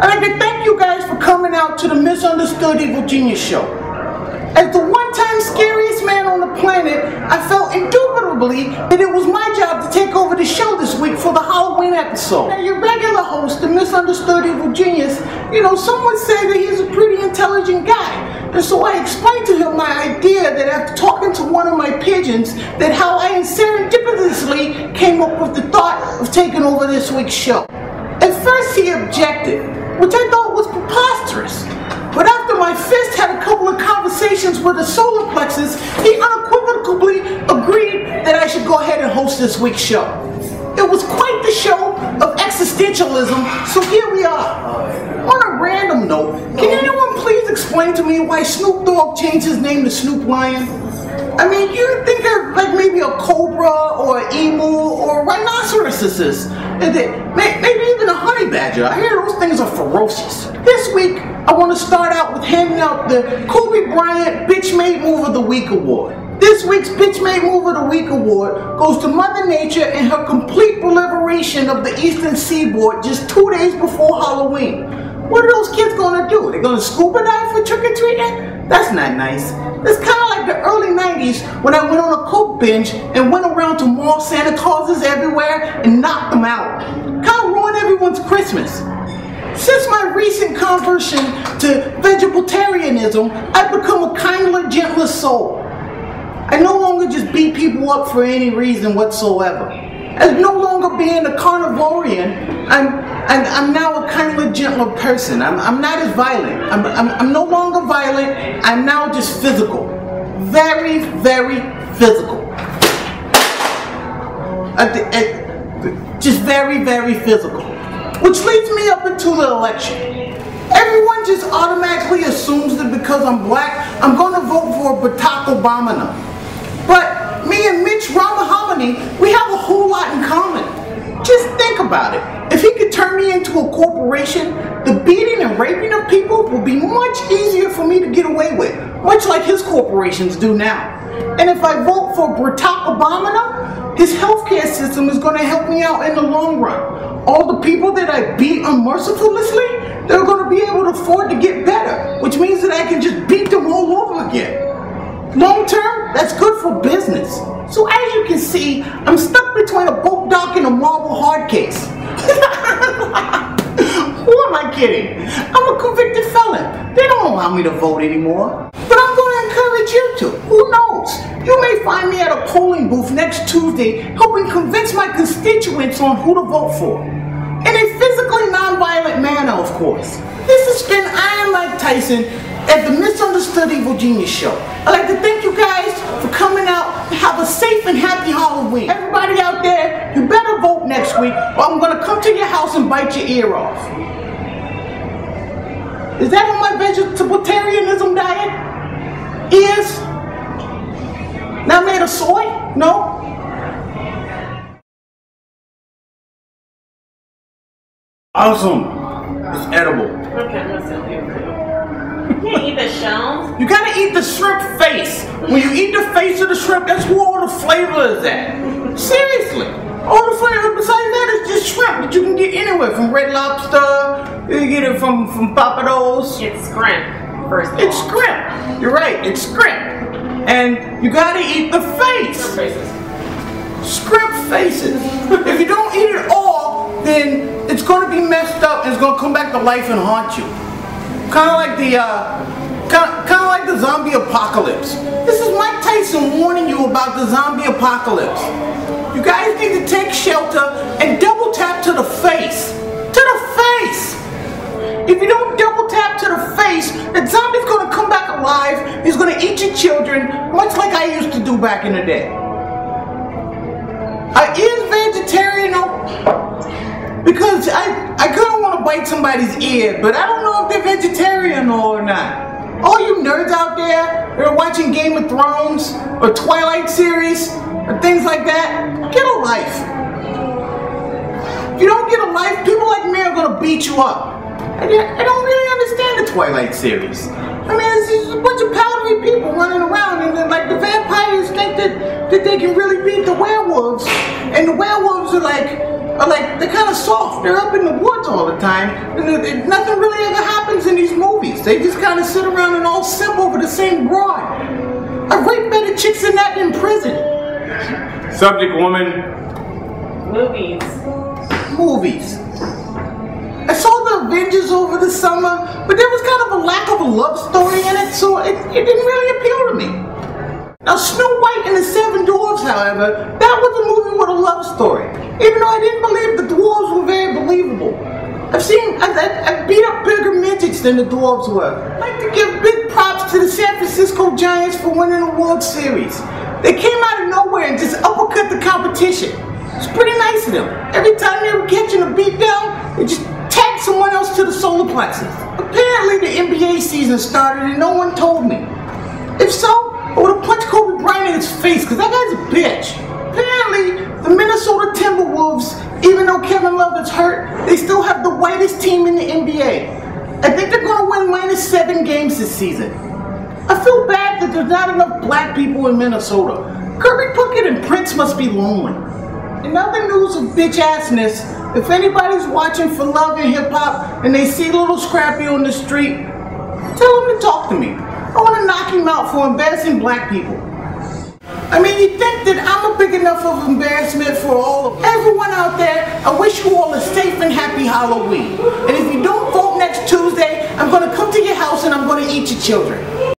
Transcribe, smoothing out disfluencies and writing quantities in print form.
I'd like to thank you guys for coming out to the Misunderstood Evil Genius show. As the one-time scariest man on the planet, I felt indubitably that it was my job to take over the show this week for the Halloween episode. Now, your regular host, the Misunderstood Evil Genius, some would say that he's a pretty intelligent guy. And so I explained to him my idea that after talking to one of my pigeons, that how I serendipitously came up with the thought of taking over this week's show. At first he objected, which I thought was preposterous. But after my fist had a couple of conversations with the solar plexus, he unequivocally agreed that I should go ahead and host this week's show. It was quite the show of existentialism, so here we are. On a random note, can anyone please explain to me why Snoop Dogg changed his name to Snoop Lion? I mean, you think of like maybe a cobra or an emu or rhinoceroses, maybe even a honey badger. I hear those things are ferocious. This week, I want to start out with handing out the Kobe Bryant Bitch Made Move of the Week Award. This week's Bitch Made Move of the Week Award goes to Mother Nature and her complete proliferation of the Eastern Seaboard just 2 days before Halloween. What are those kids going to do? They're going to scuba dive for trick-or-treating? That's not nice. It's kind of like the early 90s when I went on a coke binge and went around to mall Santa Clauses everywhere and knocked them out. Kind of ruined everyone's Christmas. Since my recent conversion to vegetarianism, I've become a kinder, gentler soul. I no longer just beat people up for any reason whatsoever. As no longer being a carnivorian, I'm now a kinder, gentler person. I'm not as violent. I'm no longer violent. I'm now just physical. Very, very physical. Just very, very physical. Which leads me up into the election. Everyone just automatically assumes that because I'm black, I'm going to vote for Barack Obama now. But me and Mitch Romney, we have a whole lot in common. Just think about it. If he could turn me into a corporation, the beating and raping of people will be much easier for me to get away with, much like his corporations do now. And if I vote for Barack Obama, his healthcare system is going to help me out in the long run. All the people that I beat unmercifully, they're going to be able to afford to get better, which means that I can just beat them all over again. Long term, that's good for business. So as you can see, I'm stuck between a boat dock and a marble hard case. Who am I kidding? I'm a convicted felon. They don't allow me to vote anymore. But I'm going to encourage you to. Who knows? You may find me at a polling booth next Tuesday helping convince my constituents on who to vote for. In a physically non-violent manner, of course. This has been Iron Like Tyson at the Misunderstood Evil Genius show. I'd like to thank you guys for coming out and have a safe and happy Halloween. Everybody out there, you better vote next week or I'm going to come to your house and bite your ear off. Is that on my vegetarianism diet? Ears? Not made of soy? No? Awesome. It's edible. Okay, I'm gonna sell you. You can't eat the shells. You gotta eat the shrimp face. When you eat the face of the shrimp, that's where all the flavor is at. Seriously. All the flavor besides that is just shrimp that you can get anywhere. From Red Lobster, you get it from Papados. It's scrimp, first of all. It's scrimp. You're right, it's scrimp. And you gotta eat the face. Shrimp faces. Scrimp faces. If you don't eat it all, then it's going to be messed up and it's going to come back to life and haunt you. Kind of like the zombie apocalypse. This is Mike Tyson warning you about the zombie apocalypse. You guys need to take shelter and double tap to the face. To the face! If you don't double tap to the face, the zombie's going to come back alive. He's going to eat your children, much like I used to do back in the day. I is vegetarian because I kind of want to bite somebody's ear, but I don't know if they're vegetarian or not. All you nerds out there that are watching Game of Thrones or Twilight series or things like that, get a life. If you don't get a life, people like me are going to beat you up. I don't really understand the Twilight series. I mean, it's just a bunch of powdery people running around, and then, like, the vampires think that they can really beat the werewolves, and the werewolves are like, are like, they're kind of soft. They're up in the woods all the time, and nothing really ever happens in these movies. They just kind of sit around and all simp over the same broad. I rape better chicks than that in prison. Subject, woman. Movies. Movies. I saw The Avengers over the summer, but there was kind of a lack of a love story in it, so it didn't really appeal to me. Now, Snow White and the Seven Dwarfs, however, that was a movie with a love story, even though I didn't believe the dwarves were very believable. I've beat up bigger midgets than the dwarves were. I'd like to give big props to the San Francisco Giants for winning the World Series. They came out of nowhere and just uppercut the competition. It's pretty nice of them. Every time they were catching a beatdown, they just tagged someone else to the solar plexus. Apparently the NBA season started and no one told me. If so, I would have punched Kobe Bryant in his face, because that guy's a bitch. Apparently, the Minnesota Timberwolves, even though Kevin Love is hurt, they still have the whitest team in the NBA. I think they're going to win -7 games this season. I feel bad that there's not enough black people in Minnesota. Kirby Puckett and Prince must be lonely. In other news of bitch-assness, if anybody's watching for love and hip-hop and they see Little Scrappy on the street, tell him to talk to me. I want to knock him out for embarrassing black people. I mean, you think that I'm a big enough of embarrassment for all of everyone out there? I wish you all a safe and happy Halloween. And if you don't vote next Tuesday, I'm going to come to your house and I'm going to eat your children.